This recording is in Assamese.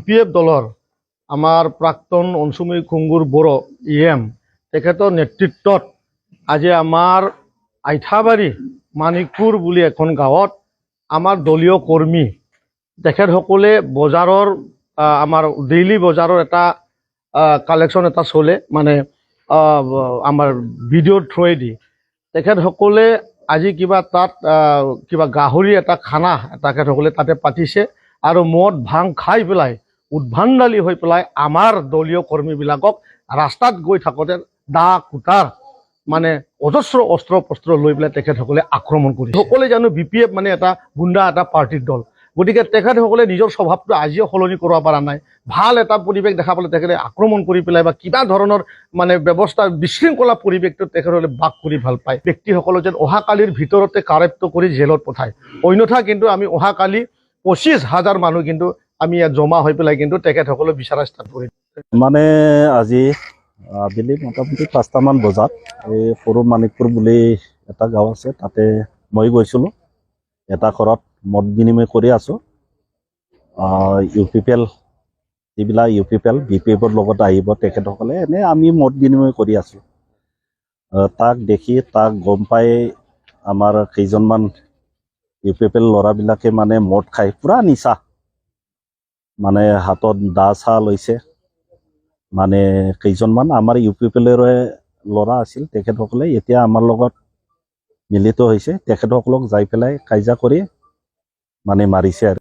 BPF দলৰ আমাৰ প্ৰাক্তন অঞ্চুমী খুংগুৰ বড়ো EM তেখেতৰ নেতৃত্বত আজি আমাৰ আইঠাবাৰী মানিকপুৰ বুলি এখন গাঁৱত আমাৰ দলীয় কৰ্মী তেখেতসকলে বজাৰৰ আমাৰ ডেইলি বজাৰৰ এটা কালেকশ্যন এটা চলে মানে আমাৰ ভিডিঅ'ৰ থ্ৰুৱেদি তেখেতসকলে আজি কিবা তাত কিবা গাহৰি এটা খানা তেখেতসকলে তাতে পাতিছে আৰু মদ ভাং খাই পেলাই উদ্ভণ্ডালি হৈ পেলাই আমাৰ দলীয় কৰ্মীবিলাকক ৰাস্তাত গৈ থাকোঁতে দা কুটাৰ মানে অজস্ৰ অস্ত্ৰ পস্ত্ৰ লৈ পেলাই তেখেতসকলে আক্ৰমণ কৰিছে। সকলোৱে জানো BPF মানে এটা গুণ্ডা এটা পাৰ্টিৰ দল, গতিকে তেখেতসকলে নিজৰ স্বভাৱটো আজিও সলনি কৰিব পৰা নাই। ভাল এটা পৰিৱেশ দেখা পালে তেখেতে আক্ৰমণ কৰি পেলাই বা কিবা ধৰণৰ মানে ব্যৱস্থা বিশৃংখলা পৰিৱেশটোত তেখেতসকলে বাস কৰি ভাল পায়। ব্যক্তিসকলক যেন অহাকালিৰ ভিতৰতে কাৰেপ্ত কৰি জেলত পঠায়, অন্যথা কিন্তু আমি অহাকালি 25,000 মানুহ কিন্তু আমি ইয়াত জমা হৈ পেলাই কিন্তু তেখেতসকলে বিচাৰা ষ্টাৰ্ট কৰিম। মানে আজি আবেলি মোটামুটি 5টামান বজাত এই সৰু মানিকপুৰ বুলি এটা গাঁও আছে, তাতে মই গৈছিলোঁ। এটা ঘৰত মদ বিনিময় কৰি আছোঁ। UPPL যিবিলাক UPPL BPFৰ লগত আহিব তেখেতসকলে এনে আমি মদ বিনিময় কৰি আছোঁ। তাক দেখি তাক গম পাই আমাৰ কেইজনমান UPPL ল'ৰাবিলাকে মানে মদ খাই পুৰা নিচা, মানে হাতত দা চাহ লৈছে। মানে কেইজনমান আমাৰ UPPLৰে ল'ৰা আছিল, তেখেতসকলে এতিয়া আমাৰ লগত মিলিত হৈছে। তেখেতসকলক যাই পেলাই কাজিয়া কৰি মানে মাৰিছে আৰু